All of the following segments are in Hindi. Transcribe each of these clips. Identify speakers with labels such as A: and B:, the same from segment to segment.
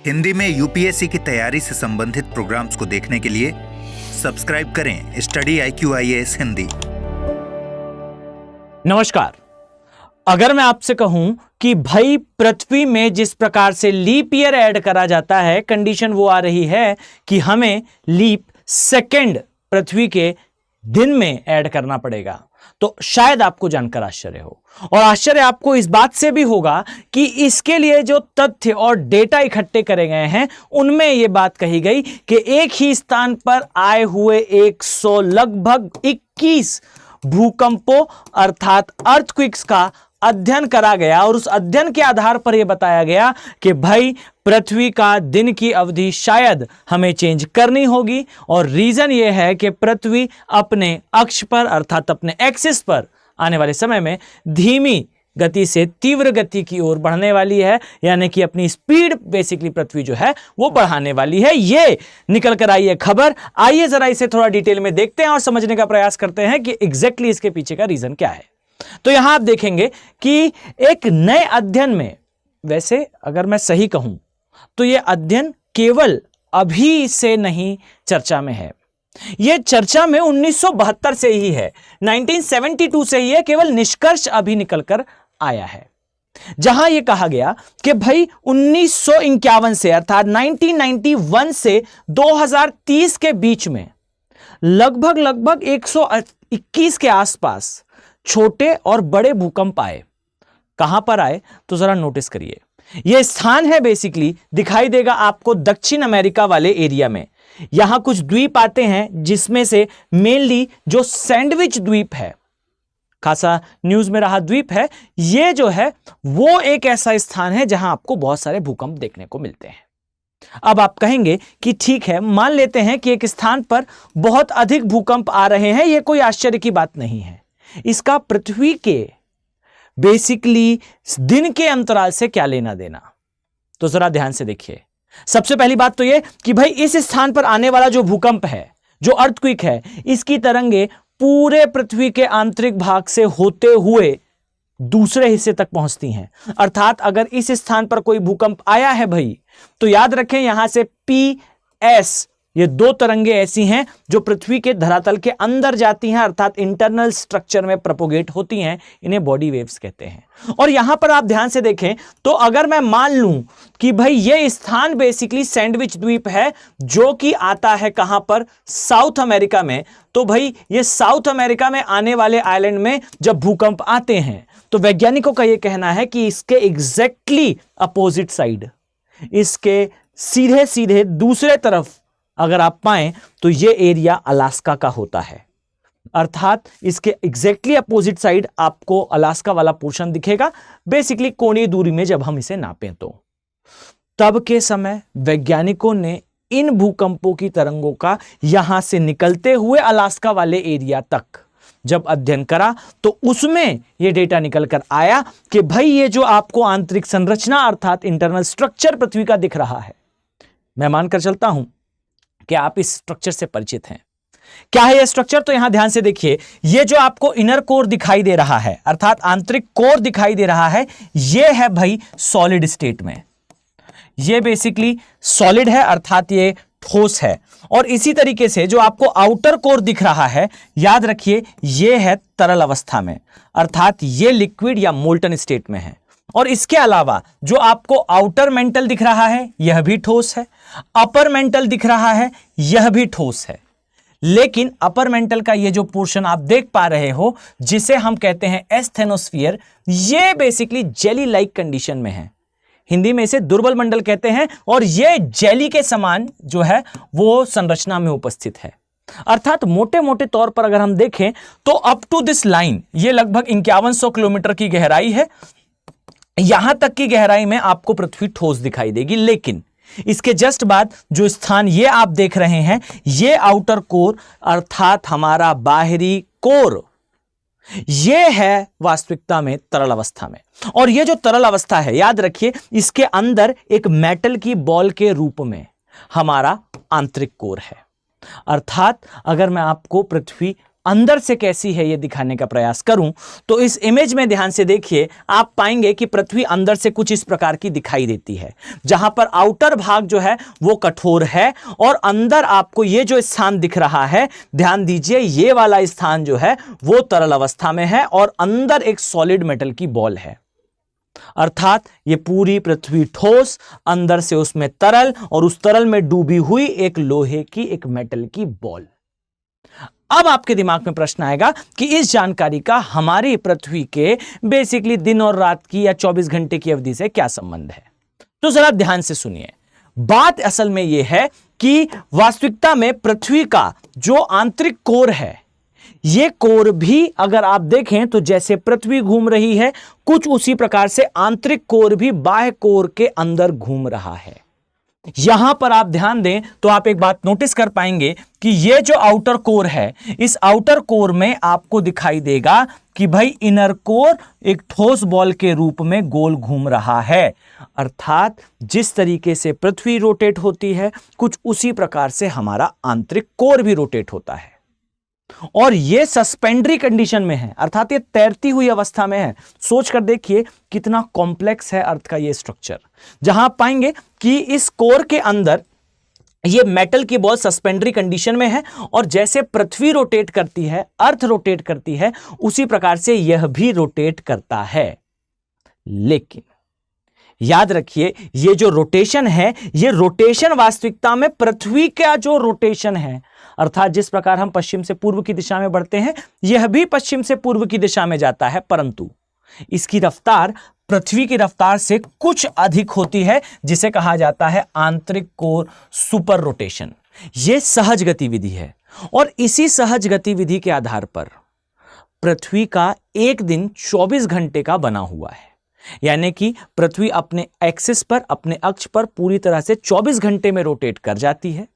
A: हिंदी में यूपीएससी की तैयारी से संबंधित प्रोग्राम्स को देखने के लिए सब्सक्राइब करें स्टडी IQ-IAS हिंदी।
B: नमस्कार। अगर मैं आपसे कहूं कि भाई पृथ्वी में जिस प्रकार से लीप ईयर ऐड करा जाता है, कंडीशन वो आ रही है कि हमें लीप सेकंड पृथ्वी के दिन में ऐड करना पड़ेगा, तो शायद आपको जानकर आश्चर्य हो। और आश्चर्य आपको इस बात से भी होगा कि इसके लिए जो तथ्य और डेटा इकट्ठे करे गए हैं उनमें यह बात कही गई कि एक ही स्थान पर आए हुए 100 लगभग 21 भूकंपों अर्थात अर्थक्वेक्स का अध्ययन करा गया और उस अध्ययन के आधार पर यह बताया गया कि भाई पृथ्वी का दिन की अवधि शायद हमें चेंज करनी होगी। और रीजन यह है कि पृथ्वी अपने अक्ष पर अर्थात अपने एक्सिस पर आने वाले समय में धीमी गति से तीव्र गति की ओर बढ़ने वाली है, यानी कि अपनी स्पीड बेसिकली पृथ्वी जो है वो बढ़ाने वाली है। ये निकल कर आई है खबर। आइए जरा इसे थोड़ा डिटेल में देखते हैं और समझने का प्रयास करते हैं कि एग्जैक्टली इसके पीछे का रीजन क्या है। तो यहां आप देखेंगे कि एक नए अध्ययन में, वैसे अगर मैं सही कहूं तो यह अध्ययन केवल अभी से नहीं चर्चा में है, यह चर्चा में 1972 से ही है, 1972 से ही है, केवल निष्कर्ष अभी निकलकर आया है, जहां यह कहा गया कि भाई 1951 से अर्थात 1991 से 2030 के बीच में लगभग 121 के आसपास छोटे और बड़े भूकंप आए। कहां पर आए तो जरा नोटिस करिए। यह स्थान है बेसिकली, दिखाई देगा आपको दक्षिण अमेरिका वाले एरिया में। यहां कुछ द्वीप आते हैं जिसमें से मेनली जो सैंडविच द्वीप है, खासा न्यूज में रहा द्वीप है, यह जो है वो एक ऐसा स्थान है जहां आपको बहुत सारे भूकंप देखने को मिलते हैं। अब आप कहेंगे कि ठीक है, मान लेते हैं कि एक स्थान पर बहुत अधिक भूकंप आ रहे हैं, यह कोई आश्चर्य की बात नहीं है। इसका पृथ्वी के बेसिकली दिन के अंतराल से क्या लेना देना, तो जरा ध्यान से देखिए। सबसे पहली बात तो यह कि भाई इस स्थान पर आने वाला जो भूकंप है, जो अर्थक्वेक है, इसकी तरंगे पूरे पृथ्वी के आंतरिक भाग से होते हुए दूसरे हिस्से तक पहुंचती हैं। अर्थात अगर इस स्थान पर कोई भूकंप आया है भाई, तो याद रखें यहां से PS, ये दो तरंगे ऐसी हैं जो पृथ्वी के धरातल के अंदर जाती हैं, अर्थात इंटरनल स्ट्रक्चर में प्रोपोगेट होती हैं, इन्हें बॉडी वेव्स कहते हैं। और यहां पर आप ध्यान से देखें तो अगर मैं मान लूं कि भाई ये स्थान बेसिकली सैंडविच द्वीप है जो कि आता है कहां पर, साउथ अमेरिका में, तो भाई ये साउथ अमेरिका में आने वाले आइलैंड में जब भूकंप आते हैं तो वैज्ञानिकों का यह कहना है कि इसके एग्जैक्टली अपोजिट साइड, इसके सीधे सीधे दूसरे तरफ अगर आप पाएं तो यह एरिया अलास्का का होता है। अर्थात इसके एग्जैक्टली अपोजिट साइड आपको अलास्का वाला पोर्शन दिखेगा, बेसिकली कोणीय दूरी में जब हम इसे नापें तो। तब के समय वैज्ञानिकों ने इन भूकंपों की तरंगों का यहां से निकलते हुए अलास्का वाले एरिया तक जब अध्ययन करा तो उसमें यह डेटा निकल कर आया कि भाई ये जो आपको आंतरिक संरचना अर्थात इंटरनल स्ट्रक्चर पृथ्वी का दिख रहा है, मैं मानकर चलता हूं कि आप इस स्ट्रक्चर से परिचित हैं। क्या है यह स्ट्रक्चर, तो यहां ध्यान से देखिए। यह जो आपको इनर कोर दिखाई दे रहा है अर्थात आंतरिक कोर दिखाई दे रहा है, यह है भाई सॉलिड स्टेट में, यह बेसिकली सॉलिड है अर्थात यह ठोस है। और इसी तरीके से जो आपको आउटर कोर दिख रहा है, याद रखिए यह है तरल अवस्था में, अर्थात यह लिक्विड या मोल्टन स्टेट में है। और इसके अलावा जो आपको आउटर मेंटल दिख रहा है यह भी ठोस है, अपर मेंटल दिख रहा है यह भी ठोस है। लेकिन अपर मेंटल का ये जो पोर्शन आप देख पा रहे हो जिसे हम कहते हैं एस्थेनोस्फीयर, ये बेसिकली जेली लाइक कंडीशन में है, हिंदी में इसे दुर्बल मंडल कहते हैं, और ये जेली के समान जो है वो संरचना में उपस्थित है। अर्थात मोटे मोटे तौर पर अगर हम देखें तो अप टू दिस लाइन ये लगभग 5100 किलोमीटर की गहराई है, यहां तक की गहराई में आपको पृथ्वी ठोस दिखाई देगी। लेकिन इसके जस्ट बाद जो स्थान ये आप देख रहे हैं, ये आउटर कोर अर्थात हमारा बाहरी कोर, ये है वास्तविकता में तरल अवस्था में। और ये जो तरल अवस्था है, याद रखिए इसके अंदर एक मेटल की बॉल के रूप में हमारा आंतरिक कोर है। अर्थात अगर मैं आपको पृथ्वी अंदर से कैसी है यह दिखाने का प्रयास करूं तो इस इमेज में ध्यान से देखिए, आप पाएंगे कि पृथ्वी अंदर से कुछ इस प्रकार की दिखाई देती है, जहां पर आउटर भाग जो है वो कठोर है और अंदर आपको ये जो स्थान दिख रहा है, ध्यान दीजिए, ये वाला स्थान जो है वो तरल अवस्था में है और अंदर एक सॉलिड मेटल की बॉल है। अर्थात ये पूरी पृथ्वी ठोस, अंदर से उसमें तरल और उस तरल में डूबी हुई एक लोहे की, एक मेटल की बॉल। अब आपके दिमाग में प्रश्न आएगा कि इस जानकारी का हमारी पृथ्वी के बेसिकली दिन और रात की या 24 घंटे की अवधि से क्या संबंध है। तो जरा ध्यान से सुनिए, बात असल में यह है कि वास्तविकता में पृथ्वी का जो आंतरिक कोर है, यह कोर भी अगर आप देखें तो जैसे पृथ्वी घूम रही है, कुछ उसी प्रकार से आंतरिक कोर भी बाह्य कोर के अंदर घूम रहा है। यहां पर आप ध्यान दें तो आप एक बात नोटिस कर पाएंगे कि यह जो आउटर कोर है, इस आउटर कोर में आपको दिखाई देगा कि भाई इनर कोर एक ठोस बॉल के रूप में गोल घूम रहा है। अर्थात जिस तरीके से पृथ्वी रोटेट होती है, कुछ उसी प्रकार से हमारा आंतरिक कोर भी रोटेट होता है और यह सस्पेंडरी कंडीशन में है, अर्थात ये तैरती हुई अवस्था में है। सोच कर देखिए कितना कॉम्प्लेक्स है अर्थ का ये स्ट्रक्चर, जहां आप पाएंगे कि इस कोर के अंदर ये मेटल की बॉल सस्पेंडरी कंडीशन में है और जैसे पृथ्वी रोटेट करती है, अर्थ रोटेट करती है, उसी प्रकार से यह भी रोटेट करता है। लेकिन याद रखिए, ये जो रोटेशन है, ये रोटेशन वास्तविकता में पृथ्वी का जो रोटेशन है, अर्थात जिस प्रकार हम पश्चिम से पूर्व की दिशा में बढ़ते हैं, यह भी पश्चिम से पूर्व की दिशा में जाता है, परंतु इसकी रफ्तार पृथ्वी की रफ्तार से कुछ अधिक होती है, जिसे कहा जाता है आंतरिक कोर सुपर रोटेशन। यह सहज गतिविधि है और इसी सहज गतिविधि के आधार पर पृथ्वी का एक दिन 24 घंटे का बना हुआ है। यानी कि पृथ्वी अपने एक्सिस पर, अपने अक्ष पर पूरी तरह से 24 घंटे में रोटेट कर जाती है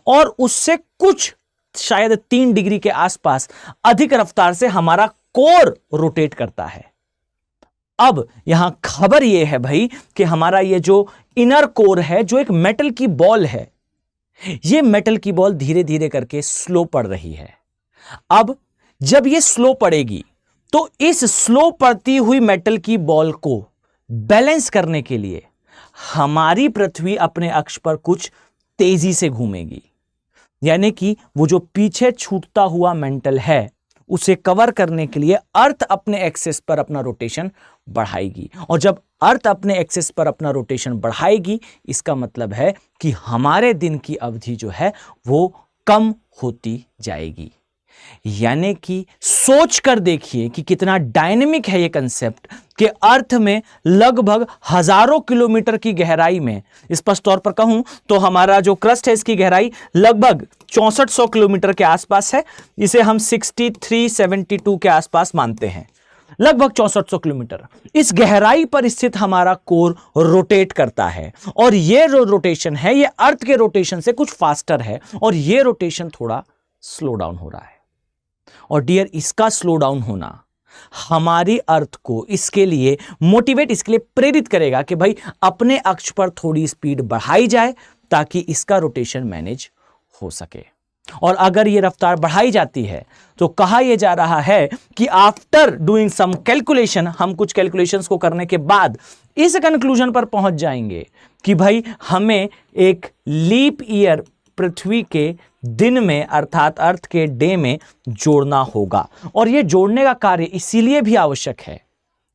B: और उससे कुछ शायद 3 डिग्री के आसपास अधिक रफ्तार से हमारा कोर रोटेट करता है। अब यहां खबर यह है भाई कि हमारा ये जो इनर कोर है, जो एक मेटल की बॉल है, ये मेटल की बॉल धीरे धीरे करके स्लो पड़ रही है। अब जब ये स्लो पड़ेगी तो इस स्लो पड़ती हुई मेटल की बॉल को बैलेंस करने के लिए हमारी पृथ्वी अपने अक्ष पर कुछ तेजी से घूमेगी। यानी कि वो जो पीछे छूटता हुआ मेंटल है, उसे कवर करने के लिए अर्थ अपने एक्सिस पर अपना रोटेशन बढ़ाएगी और जब अर्थ अपने एक्सिस पर अपना रोटेशन बढ़ाएगी, इसका मतलब है कि हमारे दिन की अवधि जो है वो कम होती जाएगी। यानी कि सोच कर देखिए कि कितना डायनेमिक है ये कंसेप्ट कि अर्थ में लगभग हजारों किलोमीटर की गहराई में, स्पष्ट तौर पर कहूं तो हमारा जो क्रस्ट है इसकी गहराई लगभग 6400 किलोमीटर के आसपास है। इसे हम 6372 के आसपास मानते हैं, लगभग 6400 किलोमीटर। इस गहराई पर स्थित हमारा कोर रोटेट करता है और ये जो रोटेशन है ये अर्थ के रोटेशन से कुछ फास्टर है और ये रोटेशन थोड़ा स्लो डाउन हो रहा है। और डियर, इसका स्लो डाउन होना हमारी अर्थ को इसके लिए मोटिवेट, इसके लिए प्रेरित करेगा कि भाई अपने अक्ष पर थोड़ी स्पीड बढ़ाई जाए ताकि इसका रोटेशन मैनेज हो सके। और अगर ये रफ्तार बढ़ाई जाती है तो कहा यह जा रहा है कि आफ्टर डूइंग सम कैलकुलेशन, हम कुछ कैलकुलेशंस को करने के बाद इस कंक्लूजन पर पहुंच जाएंगे कि भाई हमें एक लीप ईयर पृथ्वी के दिन में, अर्थात अर्थ के डे में जोड़ना होगा। और यह जोड़ने का कार्य इसीलिए भी आवश्यक है,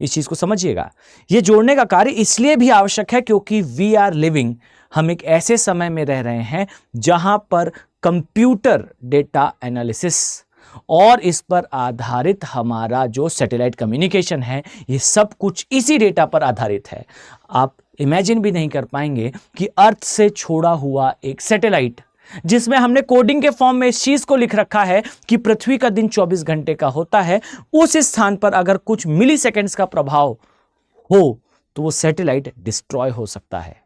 B: इस चीज को समझिएगा, यह जोड़ने का कार्य इसलिए भी आवश्यक है क्योंकि वी आर लिविंग, हम एक ऐसे समय में रह रहे हैं जहां पर कंप्यूटर डेटा एनालिसिस और इस पर आधारित हमारा जो सैटेलाइट कम्युनिकेशन है, ये सब कुछ इसी डेटा पर आधारित है। आप इमेजिन भी नहीं कर पाएंगे कि अर्थ से छोड़ा हुआ एक सैटेलाइट, जिसमें हमने कोडिंग के फॉर्म में इस चीज को लिख रखा है कि पृथ्वी का दिन 24 घंटे का होता है, उस स्थान पर अगर कुछ मिली सेकेंड्स का प्रभाव हो तो वो सैटेलाइट डिस्ट्रॉय हो सकता है।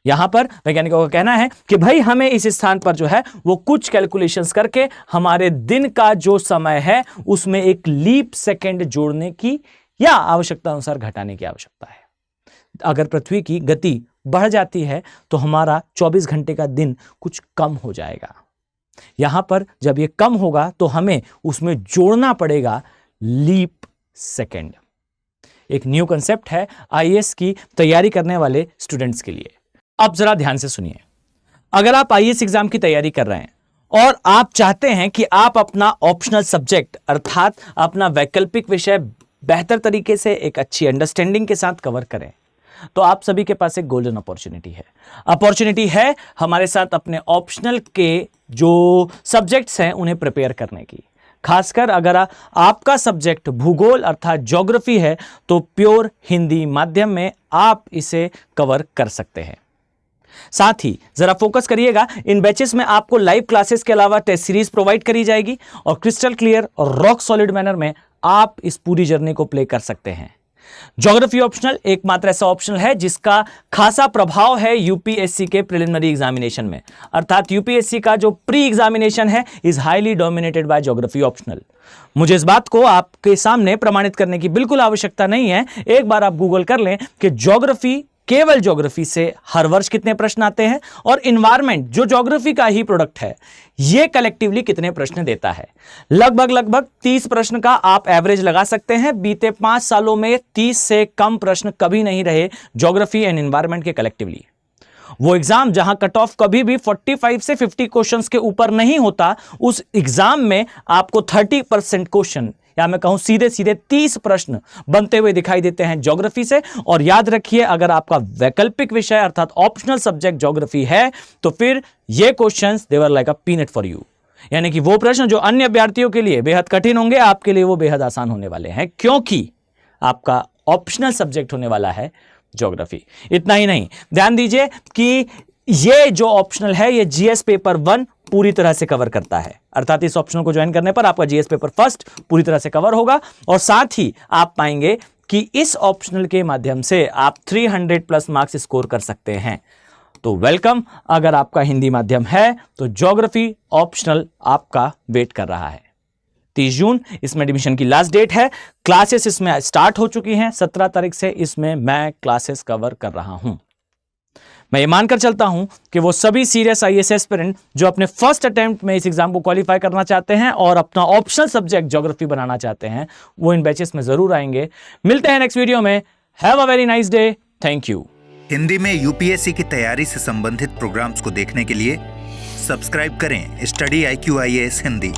B: यहां पर वैज्ञानिकों का कहना है कि भाई हमें इस स्थान पर जो है वो कुछ कैलकुलेशंस करके हमारे दिन का जो समय है उसमें एक लीप सेकेंड जोड़ने की या आवश्यकता अनुसार घटाने की आवश्यकता है। अगर पृथ्वी की गति बढ़ जाती है तो हमारा 24 घंटे का दिन कुछ कम हो जाएगा। यहां पर जब ये कम होगा तो हमें उसमें जोड़ना पड़ेगा लीप सेकेंड। एक न्यू कंसेप्ट है आईएएस की तैयारी करने वाले स्टूडेंट्स के लिए। अब जरा ध्यान से सुनिए, अगर आप आईएएस एग्जाम की तैयारी कर रहे हैं और आप चाहते हैं कि आप अपना ऑप्शनल सब्जेक्ट अर्थात अपना वैकल्पिक विषय बेहतर तरीके से एक अच्छी अंडरस्टैंडिंग के साथ कवर करें, तो आप सभी के पास एक गोल्डन अपॉर्चुनिटी है हमारे साथ अपने ऑप्शनल के जो सब्जेक्ट्स हैं उन्हें प्रिपेयर करने की। खासकर अगर आपका सब्जेक्ट भूगोल अर्थात ज्योग्राफी है तो प्योर हिंदी माध्यम में आप इसे कवर कर सकते हैं। साथ ही जरा फोकस करिएगा, इन बैचेस में आपको लाइव क्लासेस के अलावा टेस्ट सीरीज प्रोवाइड करी जाएगी और क्रिस्टल क्लियर और रॉक सॉलिड मैनर में आप इस पूरी जर्नी को प्ले कर सकते हैं। ज्योग्राफी ऑप्शनल एकमात्र ऐसा ऑप्शनल है जिसका खासा प्रभाव है यूपीएससी के प्रिलिमिनरी एग्जामिनेशन में, अर्थात यूपीएससी का जो प्री एग्जामिनेशन है is highly dominated by geography optional. मुझे इस बात को आपके सामने प्रमाणित करने की बिल्कुल आवश्यकता नहीं है, एक बार आप गूगल कर लें कि ज्योग्राफी, केवल ज्योग्राफी से हर वर्ष कितने प्रश्न आते हैं और इन्वायरमेंट जो ज्योग्राफी का ही प्रोडक्ट है यह कलेक्टिवली कितने प्रश्न देता है। लगभग 30 प्रश्न का आप एवरेज लगा सकते हैं। बीते 5 सालों में 30 से कम प्रश्न कभी नहीं रहे ज्योग्राफी एंड इन्वायरमेंट के कलेक्टिवली। वो एग्जाम जहां कट ऑफ कभी भी 45 से 50 क्वेश्चंस के ऊपर नहीं होता, उस एग्जाम में आपको 30% क्वेश्चन या मैं कहूं सीधे 30 प्रश्न बनते हुए दिखाई देते हैं ज्योग्राफी से। और याद रखिए, अगर आपका वैकल्पिक विषय अर्थात ऑप्शनल सब्जेक्ट ज्योग्राफी है तो फिर ये questions they were like a peanut for you, यानी कि वो प्रश्न जो अन्य अभ्यर्थियों के लिए बेहद कठिन होंगे आपके लिए वो बेहद आसान होने वाले हैं, क्योंकि आपका ऑप्शनल सब्जेक्ट होने वाला है ज्योग्राफी। इतना ही नहीं, ध्यान दीजिए कि ये जो ऑप्शनल है ये जीएस पेपर 1 पूरी तरह से कवर करता है, अर्थात इस ऑप्शनल को ज्वाइन करने पर आपका जीएस पेपर फर्स्ट पूरी तरह से कवर होगा और साथ ही आप पाएंगे कि इस ऑप्शनल के माध्यम से आप 300 प्लस मार्क्स स्कोर कर सकते हैं। तो वेलकम, अगर आपका हिंदी माध्यम है तो ज्योग्राफी ऑप्शनल आपका वेट कर रहा है। 30 जून इसमें एडमिशन की लास्ट डेट है। क्लासेस इसमें स्टार्ट हो चुकी हैं। 17 तारीख से इसमें मैं क्लासेस कवर कर रहा हूं। मैं ये मानकर चलता हूं कि वो सभी सीरियस आईएएस एस्पिरेंट जो अपने फर्स्ट अटेम्प्ट में इस एग्जाम को क्वालिफाई करना चाहते हैं और अपना ऑप्शनल सब्जेक्ट ज्योग्राफी बनाना चाहते हैं वो इन बैचेस में जरूर आएंगे। मिलते हैं नेक्स्ट वीडियो में। Have a very nice day. Thank you.
A: Hindi में यूपीएससी की तैयारी से संबंधित प्रोग्राम्स को देखने के लिए सब्सक्राइब करें स्टडी IQ IAS हिंदी।